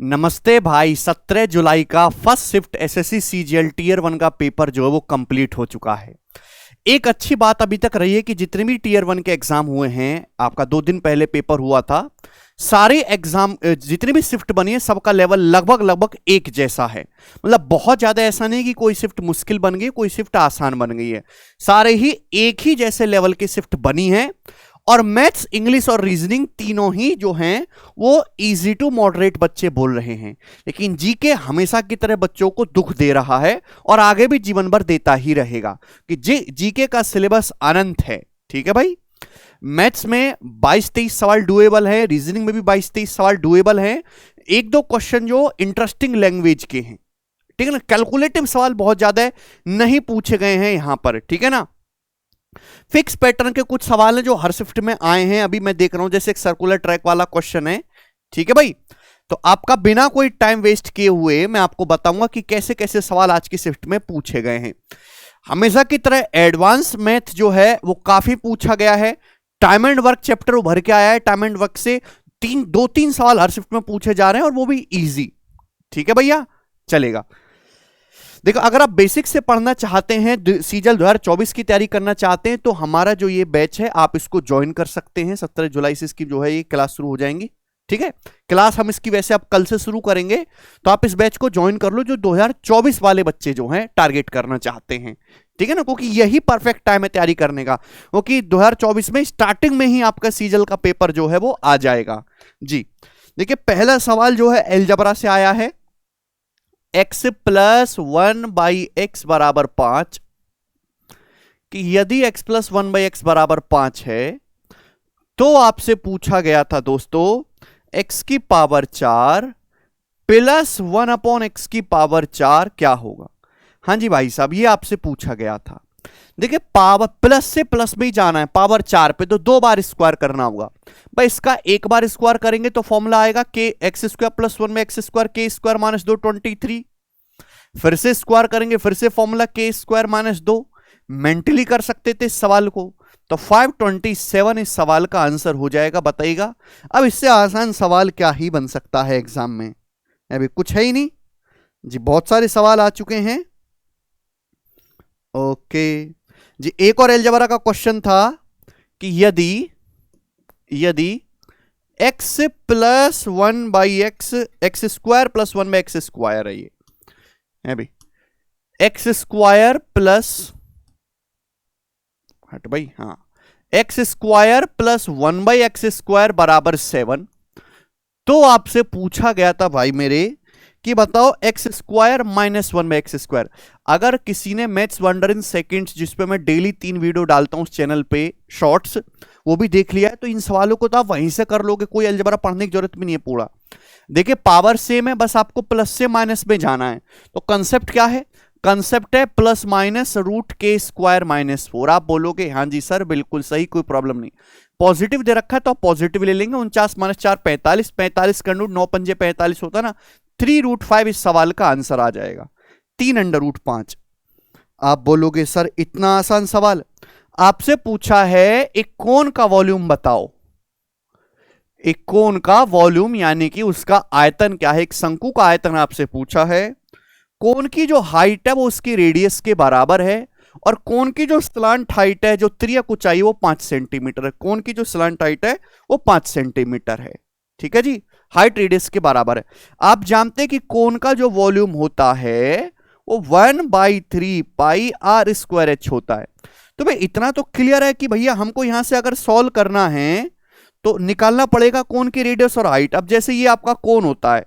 नमस्ते भाई। 17 जुलाई का first shift SSC CGL tier 1 का पेपर जो है वो कंप्लीट हो चुका है। एक अच्छी बात अभी तक रही है कि जितने भी टीयर 1 के एग्जाम हुए हैं, आपका 2 दिन पहले पेपर हुआ था, सारे एग्जाम जितनी भी शिफ्ट बनी है सबका लेवल लगभग लगभग एक जैसा है। मतलब बहुत ज्यादा ऐसा नहीं कि कोई शिफ्ट मुश्किल बन गई, कोई शिफ्ट आसान बन गई है। सारे ही एक ही जैसे लेवल की शिफ्ट बनी है और मैथ्स, इंग्लिश और रीजनिंग तीनों ही जो हैं वो इजी टू मॉडरेट बच्चे बोल रहे हैं। लेकिन जीके हमेशा की तरह बच्चों को दुख दे रहा है और आगे भी जीवन भर देता ही रहेगा कि जीके का सिलेबस अनंत है। ठीक है भाई। मैथ्स में 22-23 सवाल डुएबल है, रीजनिंग में भी 22-23 सवाल डुएबल है। एक दो क्वेश्चन जो इंटरेस्टिंग लैंग्वेज के हैं, ठीक है ना। कैलकुलेटिव सवाल बहुत ज्यादा नहीं पूछे गए हैं यहां पर, ठीक है ना। फिक्स पैटर्न के कुछ सवाल हैं जो हर शिफ्ट में आए हैं, अभी मैं देख रहा हूं। जैसे एक सर्कुलर ट्रैक वाला क्वेश्चन है, ठीक है भाई। तो आपका बिना कोई टाइम वेस्ट किए हुए मैं आपको बताऊंगा कि कैसे कैसे सवाल आज की शिफ्ट में पूछे गए हैं। हमेशा की तरह एडवांस मैथ जो है वो काफी पूछा गया है। टाइम एंड वर्क चैप्टर उभर के आया है। टाइम एंड वर्क से दो तीन सवाल हर शिफ्ट में पूछे जा रहे हैं और वो भी इजी। ठीक है भैया, चलेगा। देखो, अगर आप बेसिक से पढ़ना चाहते हैं, सीजल 2024 की तैयारी करना चाहते हैं, तो हमारा जो ये बैच है आप इसको ज्वाइन कर सकते हैं। 17 जुलाई से इसकी जो है ये क्लास शुरू हो जाएंगी। ठीक है, क्लास हम इसकी वैसे अब कल से शुरू करेंगे, तो आप इस बैच को ज्वाइन कर लो जो 2024 वाले बच्चे जो हैं टारगेट करना चाहते हैं। ठीक है ना, क्योंकि यही परफेक्ट टाइम है तैयारी करने का, क्योंकि 2024 में स्टार्टिंग में ही आपका सीजल का पेपर जो है वो आ जाएगा जी। देखिए, पहला सवाल जो है एलजबरा से आया है। x प्लस 1/x बराबर 5 कि यदि x प्लस 1/x बराबर 5 है तो आपसे पूछा गया था दोस्तों x की पावर 4 प्लस 1/x की पावर 4 क्या होगा। हाँ जी भाई साहब, ये आपसे पूछा गया था। देखिए, पावर प्लस से प्लस में ही जाना है, पावर 4 पे तो 2 बार स्क्वायर करना होगा भाई। इसका एक बार स्क्वायर करेंगे तो फॉर्मूला आएगा के एक्स स्क्वायर प्लस 1 में एक्स स्क्वायर के स्क्वायर माइनस 2 23। फिर से स्क्वायर करेंगे, फिर से फॉर्मूला के स्क्वायर माइनस 2। मेंटली कर सकते थे इस सवाल को, तो 527 इस सवाल का आंसर हो जाएगा। बताइएगा, अब इससे आसान सवाल क्या ही बन सकता है एग्जाम में। अभी कुछ है ही नहीं जी, बहुत सारे सवाल आ चुके हैं। ओके जी, एक और अलजेब्रा का क्वेश्चन था कि यदि x plus 1/x x square plus 1/x square है, ये है भाई एक्स स्क्वायर प्लस, हट भाई, हाँ, x square plus 1/x square बराबर 7। तो आपसे पूछा गया था भाई मेरे कि बताओ x square minus 1/x square. अगर किसी ने मैथ्स वंडर इन सेकेंड्स, जिसपे मैं डेली 3 वीडियो डालता हूं उस चैनल पे शॉर्ट्स, वो भी देख लिया है, तो इन सवालों को तो आप वहीं से कर लोगे, कोई अलजेब्रा पढ़ने की जरूरत भी नहीं है पूरा। देखिए, पावर सेम है, बस आपको प्लस से माइनस में जाना है। तो कंसेप्ट क्या है? कंसेप्ट है प्लस माइनस रूट के स्क्वायर माइनस 4। आप बोलोगे हाँ जी सर बिल्कुल सही, कोई प्रॉब्लम नहीं। पॉजिटिव दे रखा है तो आप पॉजिटिव ले लेंगे। 49 - 4 45, 45 का रूट 9 पंजे 45 होता ना, 3√5 इस सवाल का आंसर आ जाएगा, 3√5। आप बोलोगे सर इतना आसान सवाल। आपसे पूछा है एक कोण का वॉल्यूम बताओ। एक कोण का वॉल्यूम यानी कि उसका आयतन क्या है। एक शंकु का आयतन आपसे पूछा है। कोण की जो हाइट है वो उसकी रेडियस के बराबर है, और कोण की जो स्लांट हाइट है, जो त्रियक ऊंचाई, वो 5 सेंटीमीटर है। कोण की जो स्लांट हाइट है वो 5 सेंटीमीटर है। ठीक है जी, हाइट रेडियस के बराबर है। आप जानते हैं कि कोण का जो वॉल्यूम होता है वो 1/3 पाई r स्क्वायर h होता है। तो भाई इतना तो क्लियर है कि भैया हमको यहां से अगर सॉल्व करना है तो निकालना पड़ेगा कोण की रेडियस और हाइट। अब जैसे ये आपका कोण होता है,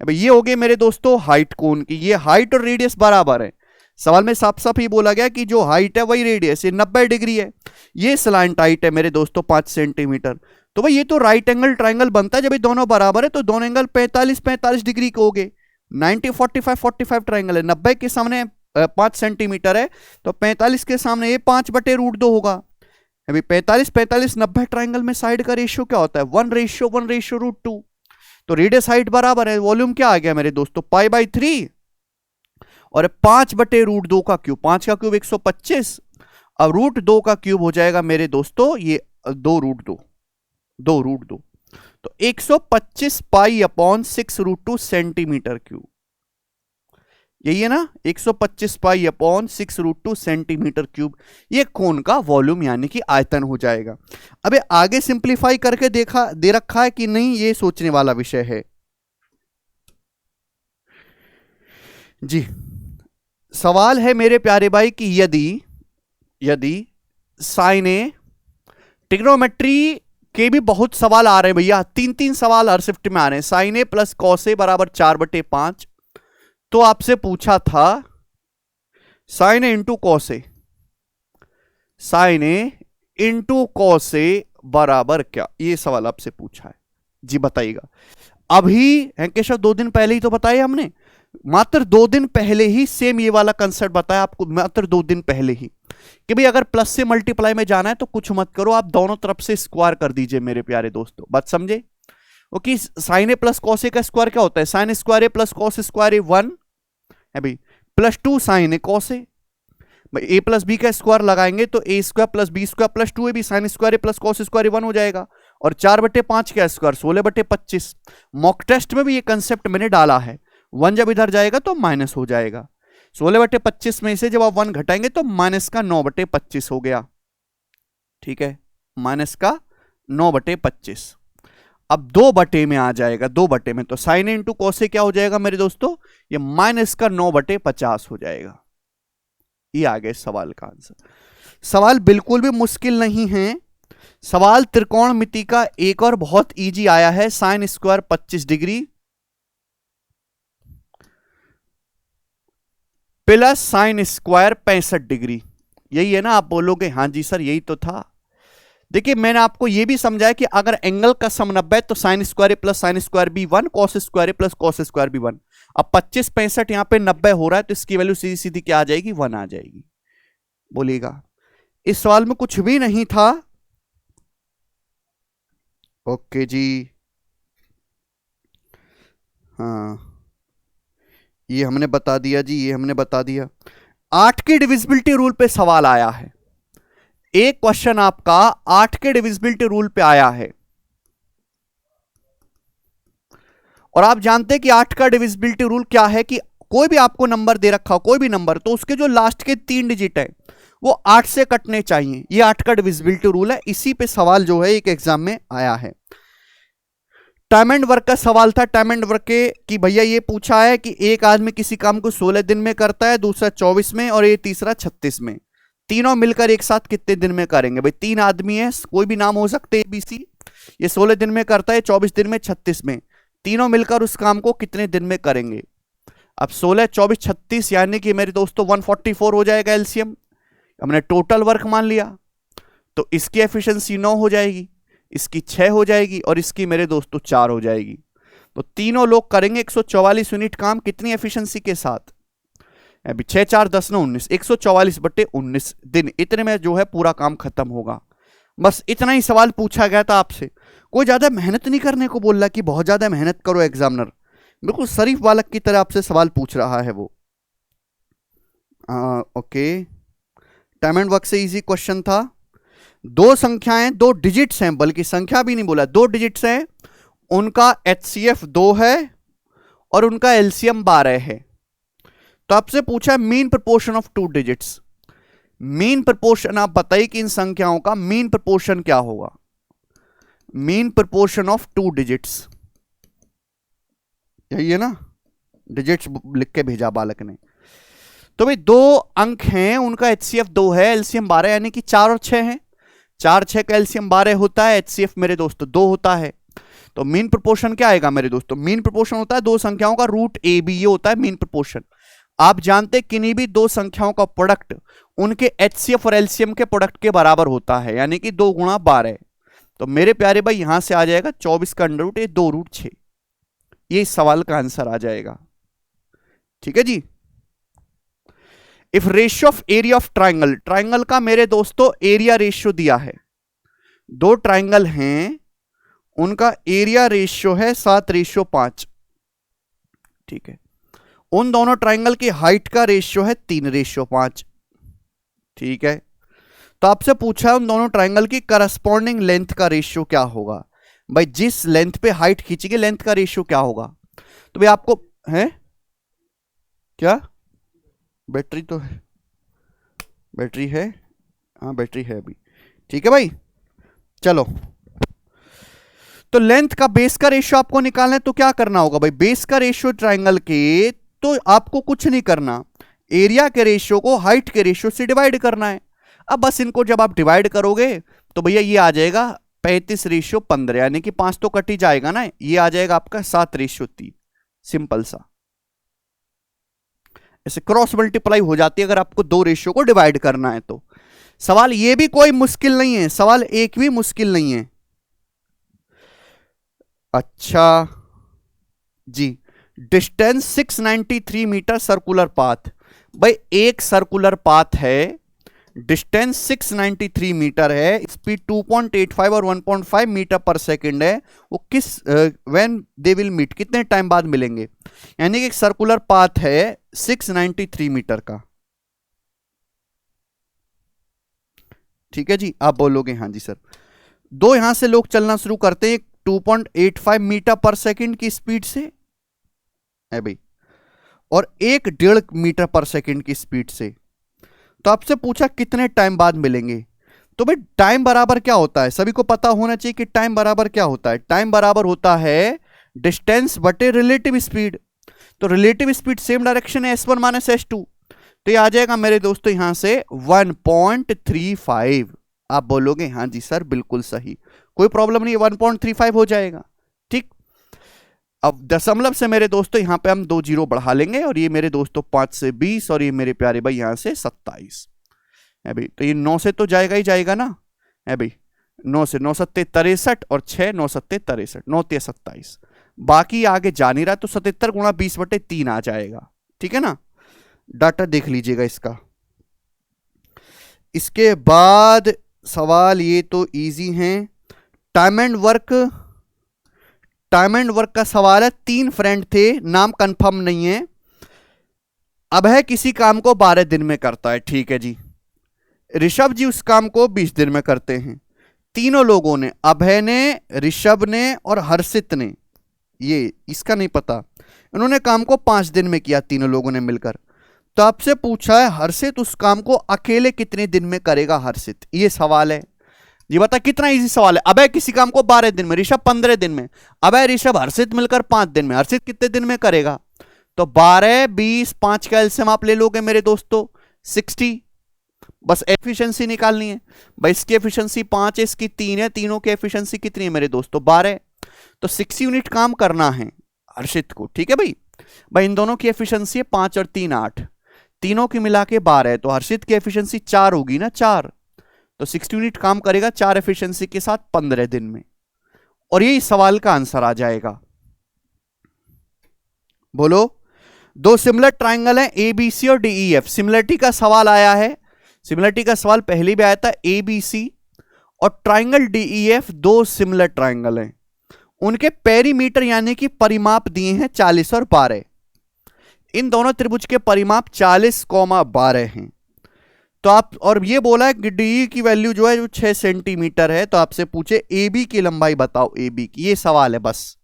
अब ये हो गए मेरे दोस्तों हाइट कोण की, ये हाइट और रेडियस बराबर है। सवाल में साफ साफ ही बोला गया कि जो हाइट है वही रेडियस, ये 90 डिग्री है। ये स्लांट हाइट है मेरे दोस्तों 5 सेंटीमीटर। तो भाई ये तो राइट एंगल ट्राइंगल बनता है जब ये दोनों बराबर है, तो दोनों एंगल 45 डिग्री के हो गए। 90 45 45 ट्राइंगल है, 90 के सामने 5 सेंटीमीटर है, तो 45 के सामने ये 5/√2 होगा। अभी 45 45 90 ट्राइंगल में साइड का रेशियो क्या होता है? 1:1:√2। तो रेडियस हाइट बराबर है, वॉल्यूम क्या आ गया मेरे दोस्तों? π/3 और 5/√2 का क्यूब, 5 का क्यूब 125, अब √2 का क्यूब हो जाएगा मेरे दोस्तों ये 2√2। तो 125 पाई अपॉन 6√2 सेंटीमीटर क्यूब, यही है ना, 125 पाई अपॉन 6√2 सेंटीमीटर क्यूब, ये कोन का वॉल्यूम यानी कि आयतन हो जाएगा। अबे आगे सिंप्लीफाई करके देखा दे रखा है कि नहीं, ये सोचने वाला विषय है जी। सवाल है मेरे प्यारे भाई कि यदि साइन ए, ट्रिग्नोमेट्री के भी बहुत सवाल आ रहे हैं भैया, 3 सवाल हर शिफ्ट में आ रहे हैं। साइन ए प्लस कॉस ए बराबर 4/5, तो आपसे पूछा था sign A into cos A, sign A into cos A बराबर क्या, ये सवाल आपसे पूछा है जी, बताइएगा। अभी हेंकेशव 2 दिन पहले ही तो बताया हमने, मात्र 2 दिन पहले ही सेम ये वाला कंसेप्ट बताया आपको, मात्र 2 दिन पहले ही, कि भाई अगर प्लस से मल्टीप्लाई में जाना है तो कुछ मत करो, आप दोनों तरफ से स्क्वायर कर दीजिए मेरे प्यारे दोस्तों, बात समझे। Okay, sine a plus cos a का स्क्वायर क्या होता है, sine square a plus cos square a 1 है भाई, plus 2 sine a cos a, a plus b का स्क्वायर लगाएंगे तो a square plus b square plus 2 a b, sine square a plus cos square a 1 हो जाएगा, और 4/5 का square 16/25। Mock test में भी ये कंसेप्ट मैंने डाला है, 1 जब इधर जाएगा तो माइनस हो जाएगा, 16/25 में से जब आप 1 घटाएंगे तो माइनस का 9/25 हो गया, ठीक है, माइनस का 9/25। अब 2 में आ जाएगा, 2 में, तो साइन इंटू कॉस क्या हो जाएगा मेरे दोस्तों, ये माइनस का 9/50 हो जाएगा। ये आ गए सवाल का आंसर। सवाल बिल्कुल भी मुश्किल नहीं है, सवाल त्रिकोणमिति का एक और बहुत इजी आया है, sine square 25 degree plus sine square 65 degree, यही है ना, आप बोलोगे हाँ जी सर यही तो था। देखिए मैंने आपको यह भी समझाया कि अगर एंगल का सम 90 तो sine square plus sine square भी 1, cos square plus cos square भी 1। अब 25 65 यहां पे 90 हो रहा है तो इसकी वैल्यू सीधी सीधी क्या आ जाएगी, 1 आ जाएगी। बोलिएगा, इस सवाल में कुछ भी नहीं था। ओके जी, हाँ ये हमने बता दिया जी, ये हमने बता दिया। 8 के डिविजिबिलिटी रूल पे सवाल आया है, एक क्वेश्चन आपका 8 के डिविजिबिलिटी रूल पे आया है, और आप जानते हैं कि 8 का डिविजिबिलिटी रूल क्या है कि कोई भी आपको नंबर दे रखा हो, कोई भी नंबर, तो उसके जो लास्ट के 3 डिजिट है वो 8 से कटने चाहिए, ये 8 का डिविजिबिलिटी रूल है। इसी पे सवाल जो है एक एग्जाम में आया है। टाइम एंड वर्क का सवाल था, टाइम एंड वर्क के कि भैया ये पूछा है कि एक आदमी किसी काम को 16 दिन में करता है, दूसरा 24 में और ये तीसरा 36 में, तीनों मिलकर एक साथ कितने दिन में करेंगे। भाई 3 आदमी है, कोई भी नाम हो सकते हैं ABC, ये 16 दिन में करता है, 24 दिन में, 36 में, तीनों मिलकर उस काम को कितने दिन में करेंगे। अब 16 24 36 यानी कि मेरे दोस्तों 144 हो जाएगा एलसीएम, हमने टोटल वर्क मान लिया, तो इसकी एफिशिएंसी 9 हो जाएगी, इसकी 6 हो जाएगी और इसकी मेरे दोस्तों 4 हो जाएगी। तो तीनों लोग करेंगे 144 यूनिट काम, कितनी एफिशिएंसी के साथ, अभी 6 4 10 9 19, 144/19 दिन, इतने में जो है पूरा काम खत्म होगा। बस इतना ही सवाल पूछा गया था आपसे, कोई ज्यादा मेहनत नहीं करने को बोल रहा कि बहुत ज्यादा मेहनत करो एग्जामिनर, बिल्कुल शरीफ बालक की तरह आपसे सवाल पूछ रहा है वो। ओके, टाइम एंड वर्क से इजी क्वेश्चन था। 2 संख्याएं, 2 डिजिट्स हैं, बल्कि संख्या भी नहीं बोला, 2 डिजिट्स हैं, उनका HCF 2 है और उनका LCM 12 है। तो आपसे पूछा mean proportion of 2 digits, mean proportion आप बताइए कि इन संख्याओं का मीन प्रोपोर्शन क्या होगा, मीन प्रोपोर्शन ऑफ 2 डिजिट्स, यही है ना, डिजिट्स लिख के भेजा बालक ने। तो भाई 2 अंक हैं, उनका HCF 2 है, LCM 12, यानी कि 4 और 6 है, 4 6 का LCM 12 होता है, HCF मेरे दोस्तों 2 होता है। तो मीन प्रोपोर्शन क्या आएगा मेरे दोस्तों, मीन प्रोपोर्शन होता है 2 संख्याओं का रूट AB, ये होता है मीन प्रोपोर्शन। आप जानते हैं किन्हीं भी 2 संख्याओं का प्रोडक्ट उनके HCF और LCM के प्रोडक्ट के बराबर होता है, यानी कि 2 × 12। तो मेरे प्यारे भाई यहां से आ जाएगा 24 का अंडर रूट 2√6, ये इस सवाल का आंसर आ जाएगा। ठीक है जी। If ratio of area of triangle, triangle का मेरे दोस्तों एरिया रेशियो दिया है, 2 ट्राइंगल हैं, उनका एरिया रेशियो है 7:5, ठीक है। उन दोनों ट्राइंगल की हाइट का रेशियो है 3:5, ठीक है। तो आपसे पूछा है उन दोनों ट्राइंगल की करस्पॉन्डिंग लेंथ का रेशियो क्या होगा। भाई जिस लेंथ पे हाइट खींचेगी लेंथ का रेशियो क्या होगा। तो भाई आपको है क्या, बैटरी तो है, बैटरी है, हाँ बैटरी है अभी, ठीक है भाई। चलो, तो लेंथ का बेस का रेशियो आपको निकालना है, तो क्या करना होगा भाई, बेस का रेशियो ट्राइंगल के, तो आपको कुछ नहीं करना, एरिया के रेशियो को हाइट के रेशियो से डिवाइड करना है। अब बस इनको जब आप डिवाइड करोगे तो भैया ये आ जाएगा 35:15, यानी कि 5 तो कट ही जाएगा ना, ये आ जाएगा आपका 7:3। सिंपल सा, ऐसे क्रॉस मल्टीप्लाई हो जाती है अगर आपको दो रेशियो को डिवाइड करना है तो। सवाल ये भी कोई मुश्किल नहीं है, सवाल एक भी मुश्किल नहीं है। अच्छा जी, डिस्टेंस 693 मीटर सर्कुलर पाथ। भाई एक सर्कुलर पाथ है, डिस्टेंस 693 मीटर है, स्पीड 2.85 और 1.5 मीटर पर सेकंड है। वो किस व्हेन दे विल मीट, कितने टाइम बाद मिलेंगे, यानी कि एक सर्कुलर पाथ है 693 मीटर का। ठीक है जी, आप बोलोगे हाँ जी सर। दो यहां से लोग चलना शुरू करते हैं 2.85 मीटर पर सेकंड की स्पीड से है भाई, और 1.5 मीटर पर सेकंड की स्पीड से। तो आपसे पूछा कितने टाइम बाद मिलेंगे, तो भाई टाइम बराबर क्या होता है, सभी को पता होना चाहिए कि टाइम बराबर क्या होता है। टाइम बराबर होता है डिस्टेंस बटे रिलेटिव स्पीड। तो रिलेटिव स्पीड सेम डायरेक्शन है S1 माइनस S2, तो ये आ जाएगा मेरे दोस्तों यहां से 1.35। आप बोलोगे हाँ जी सर बिल्कुल सही, कोई प्रॉब्लम नहीं है, 1.35 हो जाएगा। ठीक, अब दशमलव से मेरे दोस्तों यहां पे हम 2 जीरो बढ़ा लेंगे, और ये मेरे दोस्तों 5 से 20, और ये मेरे प्यारे भाई यहां से 27 है भाई। तो ये 9 से तो जाएगा ही जाएगा ना है भाई, 9 से 9 सत्ते 63, और 6 9 सत्ते 63, 9 ते 27, बाकी आगे जा नहीं रहा, तो 77 गुणा 20/3 आ जाएगा। ठीक है ना, डाटा देख लीजिएगा इसका। इसके बाद सवाल ये तो इजी हैं, time and work. Time and work का सवाल है, 3 फ्रेंड थे, नाम कंफर्म नहीं है। अभय किसी काम को 12 दिन में करता है, ठीक है जी। ऋषभ जी उस काम को 20 दिन में करते हैं। तीनों लोगों ने, अभय ने, ऋषभ ने और हर्षित ने, ये इसका नहीं पता, इन्होंने काम को 5 दिन में किया तीनों लोगों ने मिलकर। तो आपसे पूछा है हर्षित उस काम को अकेले कितने दिन में करेगा हर्षित, ये सवाल है जी। बता कितना इजी सवाल है। अबे किसी काम को 12 दिन में, ऋषभ 15 दिन में, अबे ऋषभ हर्षित मिलकर 5 दिन में, हर्षित कितने दिन में करेगा। तो 12 20 5 का एलसीएम आप ले लोगे मेरे दोस्तों 60। बस एफिशिएंसी निकालनी है भाई, इसकी एफिशिएंसी 5 है, इसकी 3 है, तीनों की एफिशिएंसी कितनी है मेरे दोस्तों 12। तो 6 यूनिट काम करना है हर्षित को, ठीक है भाई। भाई इन दोनों की एफिशिएंसी है 5 और 3 8, तीनों की मिला के 12 है, तो हर्षित की एफिशिएंसी 4 होगी ना, 4। तो 60 यूनिट काम करेगा 4 एफिशिएंसी के साथ 15 दिन में, और यही सवाल का आंसर आ जाएगा। बोलो, दो सिमिलर ट्राइंगल हैं एबीसी और डीईएफ, सिमिलरिटी का सवाल आया है, सिमिलरिटी का सवाल पहले भी आया था। एबीसी और ट्राइंगल डीईएफ दो सिमिलर ट्राइंगल हैं, उनके पेरीमीटर यानी कि परिमाप दिए हैं 40 और 12। इन दोनों त्रिभुज के परिमाप 40,12 हैं। तो आप, और ये बोला है कि डी की वैल्यू जो है वो 6 सेंटीमीटर है, तो आपसे पूछे ए बी की लंबाई बताओ, ए बी की, ये सवाल है बस।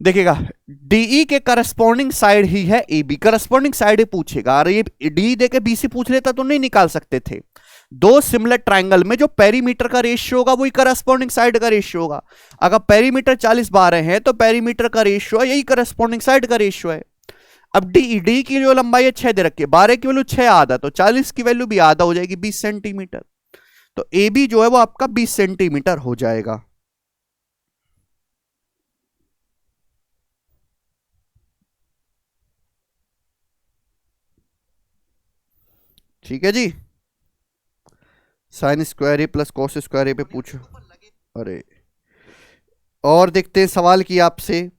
देखिएगा डीई के करस्पॉन्डिंग साइड ही है ए बी, करस्पॉन्डिंग साइड ही पूछेगा, अरे ये डी दे के बी से पूछ लेता तो नहीं निकाल सकते थे। दो सिमिलर ट्राइंगल में जो पेरीमीटर का रेशियो होगा वही करस्पॉन्डिंग साइड का रेशियो होगा। अगर पेरीमीटर 40/12 है तो पेरीमीटर का रेशियो है, यही करस्पॉन्डिंग साइड का रेशियो है। अब डी की जो लंबाई है 6 दे रखी है, 12 की वैल्यू 6 आधा, तो 40 की वैल्यू भी आधा हो जाएगी 20 सेंटीमीटर। तो ए बी जो है वो आपका 20 सेंटीमीटर हो जाएगा। ठीक है जी, sign square a plus cos square ए पे पूछो। अरे और देखते हैं सवाल की आपसे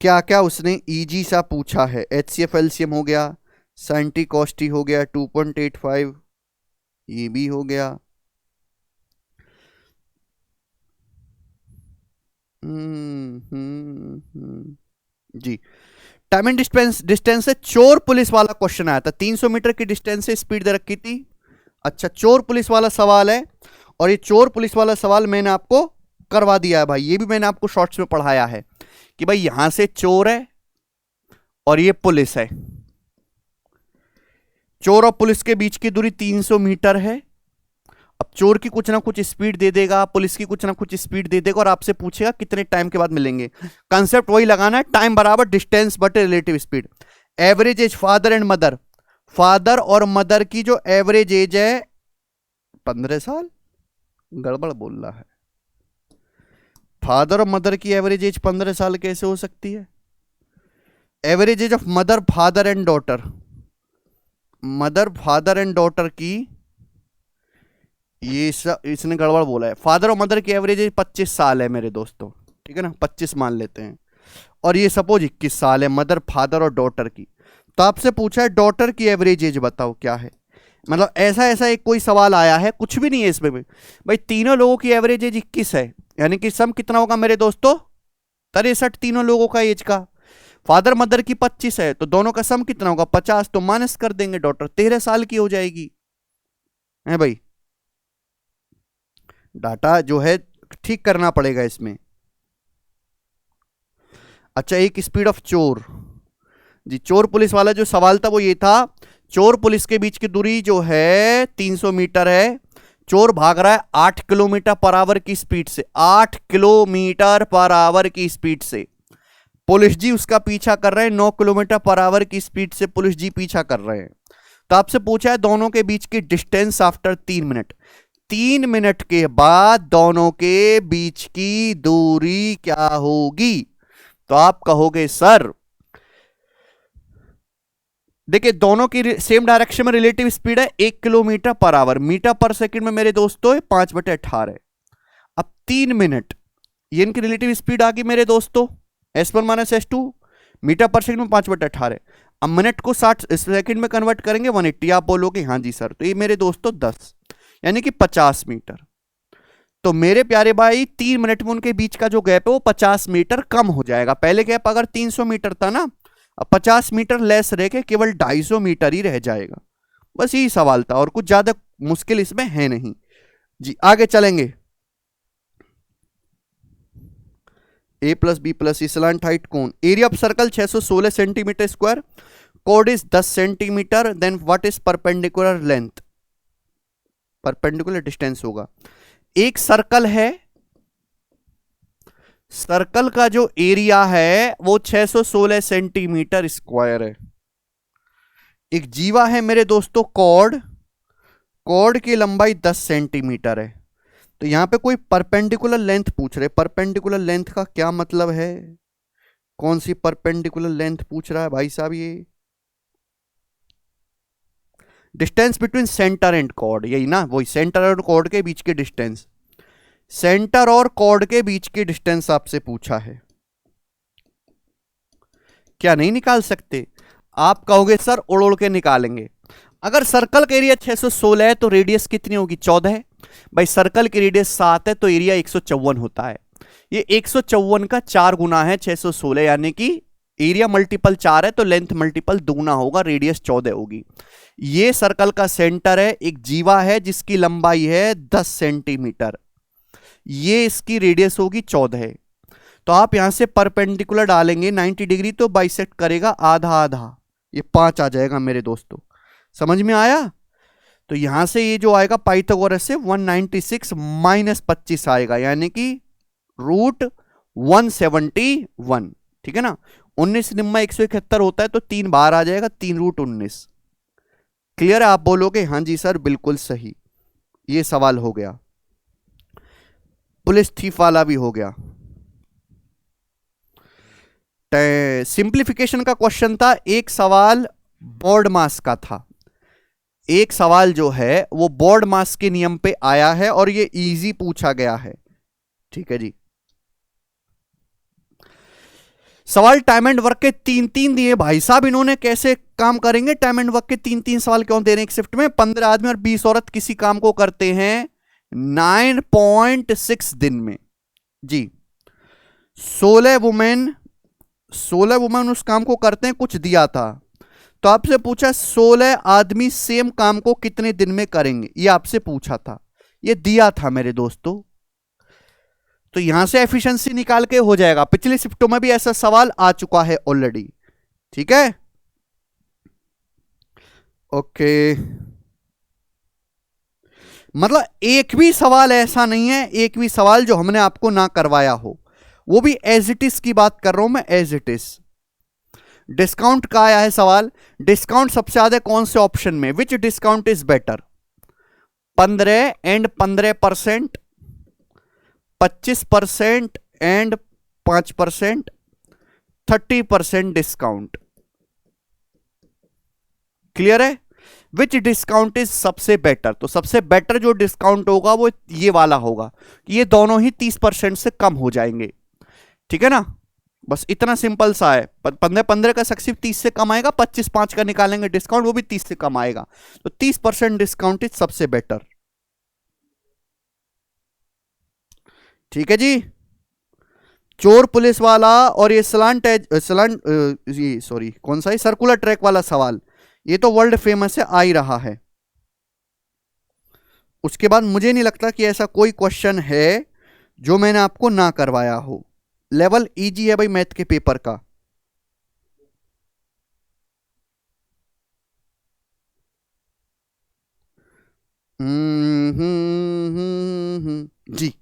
क्या क्या उसने इजी सा पूछा है। एचसीएफ एलसीएम हो गया, साइन टी कॉस टी हो गया, 2.85 ये भी हो गया। जी, टाइम एंड डिस्टेंस से चोर पुलिस वाला क्वेश्चन आया था, 300 मीटर की डिस्टेंस से स्पीड दे रखी थी। अच्छा, चोर पुलिस वाला सवाल है, और ये चोर पुलिस वाला सवाल मैंने आपको करवा दिया है भाई, ये भी मैंने आपको शॉर्ट्स में पढ़ाया है कि भाई यहां से चोर है और ये पुलिस है, चोर और पुलिस के बीच की दूरी 300 मीटर है। अब चोर की कुछ ना कुछ स्पीड दे देगा, पुलिस की कुछ ना कुछ स्पीड दे देगा और आपसे पूछेगा कितने टाइम के बाद मिलेंगे। कंसेप्ट वही लगाना है, टाइम बराबर डिस्टेंस बटे relative speed. Average age father and mother, father और मदर की जो एवरेज एज है 15 साल, गड़बड़ बोल रहा है। फादर और मदर की एवरेज एज 15 साल कैसे हो सकती है? Average age of mother father and daughter, mother father and daughter की, ये इसने गड़बड़ बोला है। फादर और मदर की एवरेज एज 25 साल है मेरे दोस्तों, ठीक है ना, 25 मान लेते हैं, और ये सपोज 21 साल है मदर फादर और डॉटर की। तो आपसे पूछा है डॉटर की एवरेज एज बताओ क्या है, मतलब ऐसा एक कोई सवाल आया है, कुछ भी नहीं है इसमें भी। भाई तीनों लोगों की एवरेज एज 21 है, यानी कि सम कितना होगा मेरे दोस्तों? 63 तीनों लोगों का एज का। फादर मदर की 25 है तो दोनों का सम कितना होगा? 50, तो माइनस कर देंगे, डॉटर 13 साल की हो जाएगी, है भाई। डाटा जो है ठीक करना पड़ेगा इसमें। अच्छा, एक स्पीड ऑफ चोर जी, चोर पुलिस वाला जो सवाल था वो ये था, चोर पुलिस के बीच की दूरी जो है 300 मीटर है। चोर भाग रहा है 8 किलोमीटर पर आवर की स्पीड से, 8 किलोमीटर पर आवर की स्पीड से। पुलिस जी उसका पीछा कर रहे हैं 9 किलोमीटर पर आवर की स्पीड से, पुलिस जी पीछा कर रहे हैं। तो आपसे पूछा है दोनों के बीच की डिस्टेंस आफ्टर 3 मिनट, 3 मिनट के बाद दोनों के बीच की दूरी क्या होगी? तो आप कहोगे सर देखिए दोनों की सेम डायरेक्शन में रिलेटिव स्पीड है 1 किलोमीटर पर आवर, मीटर पर सेकंड में मेरे दोस्तों 5/18। अब 3 मिनट, ये इनकी रिलेटिव स्पीड आ गई मेरे दोस्तों S1 - S2, मीटर पर सेकंड में 5/18। अब मिनट को 60 सेकंड में कन्वर्ट करेंगे 180। आप बोलोगे हाँ जी सर, तो ये मेरे दोस्तों 10 यानी कि 50 मीटर। तो मेरे प्यारे भाई 3 मिनट में उनके बीच का जो गैप है वो 50 मीटर कम हो जाएगा। पहले गैप अगर 300 मीटर था ना, अब 50 मीटर लेस रह के केवल 250 मीटर ही रह जाएगा। बस यही सवाल था और कुछ ज्यादा मुश्किल इसमें है नहीं जी। आगे चलेंगे। A + B + स्लैंट हाइट कोण, area of circle 616 centimetre square, कोड is 10 centimetre, then what is perpendicular length? Perpendicular distance होगा। एक सर्कल है, सर्कल का जो एरिया है वो 616 सेंटीमीटर स्क्वायर है। एक जीवा है मेरे दोस्तों कॉर्ड, कॉर्ड की लंबाई 10 सेंटीमीटर है। तो यहां पे कोई परपेंडिकुलर लेंथ पूछ रहे, परपेंडिकुलर लेंथ का क्या मतलब है? कौन सी परपेंडिकुलर लेंथ पूछ रहा है भाई साहब? ये distance between centre and chord, यही ना, वही सेंटर और कॉर्ड के बीच की डिस्टेंस, सेंटर और कॉर्ड के बीच की डिस्टेंस आपसे पूछा है। क्या नहीं निकाल सकते? आप कहोगे सर उड़ उड़ के निकालेंगे। अगर सर्कल का एरिया 616 है तो रेडियस कितनी होगी? 14 है भाई। सर्कल की रेडियस 7 है तो एरिया 154 होता है। ये 154 का 4 गुना है 616, यानी कि एरिया मल्टीपल 4 है तो लेंथ मल्टीपल दुगना होगा, रेडियस 14 होगी। ये सर्कल का सेंटर है, एक जीवा है जिसकी लंबाई है 10 सेंटीमीटर, ये इसकी रेडियस होगी 14। तो आप यहां से परपेंडिकुलर डालेंगे 90 डिग्री तो बाइसेक्ट करेगा आधा आधा, ये 5 आ जाएगा मेरे दोस्तों। समझ में आया? तो यहां से ये जो आएगा पाइथागोरस से 196 - 25 आएगा, यानी कि √171, ठीक है ना। 19 निम्मा 171 होता है तो 3 बार आ जाएगा, 3√19। क्लियर है? आप बोलोगे हाँ जी सर बिल्कुल सही। ये सवाल हो गया, पुलिस थीफ वाला भी हो गया। सिंप्लीफिकेशन का क्वेश्चन था, एक सवाल बोर्ड मास का था, एक सवाल जो है वो बोर्ड मास के नियम पे आया है और ये इजी पूछा गया है, ठीक है जी। सवाल टाइम एंड वर्क के 3-3 दिए भाई साहब, इन्होंने कैसे काम करेंगे? टाइम एंड वर्क के 3-3 सवाल क्यों दे रहे हैं एक शिफ्ट में? 15 आदमी और 20 औरत किसी काम को करते हैं 9.6 दिन में जी। 16 वुमेन उस काम को करते हैं, कुछ दिया था तो आपसे पूछा 16 आदमी सेम काम को कितने दिन में करेंगे, ये आपसे पूछा था, ये दिया था मेरे दोस्तों। तो यहां से एफिशिएंसी निकाल के हो जाएगा। पिछली शिफ्टों में भी ऐसा सवाल आ चुका है ऑलरेडी। ठीक है, ओके। मतलब एक भी सवाल ऐसा नहीं है, एक भी सवाल जो हमने आपको ना करवाया हो, वो भी एज इट इज की बात कर रहा हूं मैं, एज इट इज। डिस्काउंट का आया है सवाल, डिस्काउंट सबसे ज्यादा कौन से ऑप्शन में, which discount is better, 15 and 15%, 25% and 5%, 30% discount. Clear है, विच डिस्काउंट इज सबसे बेटर। तो सबसे बेटर जो डिस्काउंट होगा वो ये वाला होगा, ये दोनों ही 30% से कम हो जाएंगे। ठीक है ना, बस इतना सिंपल सा है। 15 का सक्सिव 30 से कम आएगा, 25 का निकालेंगे डिस्काउंट, वो भी 30 से कम आएगा। तो 30% डिस्काउंट इज सबसे बेटर। ठीक है जी। चोर पुलिस वाला और ये सॉरी कौन सा है, सर्कुलर ट्रैक वाला सवाल, ये तो वर्ल्ड फेमस है, आ ही रहा है। उसके बाद मुझे नहीं लगता कि ऐसा कोई क्वेश्चन है जो मैंने आपको ना करवाया हो। लेवल इजी है भाई मैथ के पेपर का। जी,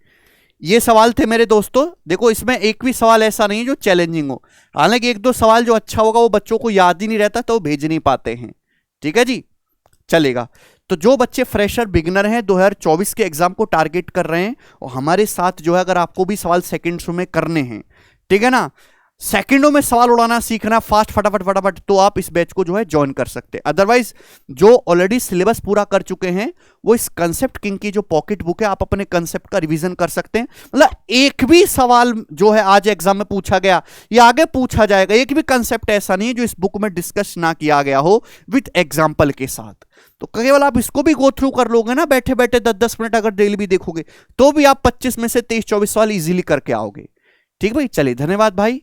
ये सवाल थे मेरे दोस्तों। देखो इसमें एक भी सवाल ऐसा नहीं है जो चैलेंजिंग हो, हालांकि एक दो सवाल जो अच्छा होगा वो बच्चों को याद ही नहीं रहता तो वो भेज नहीं पाते हैं। ठीक है जी, चलेगा। तो जो बच्चे फ्रेशर बिगिनर हैं, 2024 के एग्जाम को टारगेट कर रहे हैं और हमारे साथ जो है, अगर आपको भी सवाल सेकंड्स में करने हैं, ठीक है ना, सेकंडों में सवाल उड़ाना सीखना, फास्ट फटाफट फटाफट, तो आप इस बैच को जो है ज्वाइन कर सकते हैं। अदरवाइज जो ऑलरेडी सिलेबस पूरा कर चुके हैं वो इस कंसेप्ट किंग की जो पॉकेट बुक है, आप अपने कंसेप्ट का रिवीजन कर सकते हैं। मतलब एक भी सवाल जो है आज एग्जाम में पूछा गया या आगे पूछा जाएगा, एक भी कंसेप्ट ऐसा नहीं है जो इस बुक में डिस्कस ना किया गया हो विथ एग्जाम्पल के साथ। तो केवल आप इसको भी गो थ्रू कर लोगे ना बैठे बैठे 10-10 मिनट अगर डेली भी देखोगे, तो भी आप 25 में से 23-24 सवाल इजीली करके आओगे। ठीक भाई, चलिए धन्यवाद भाई।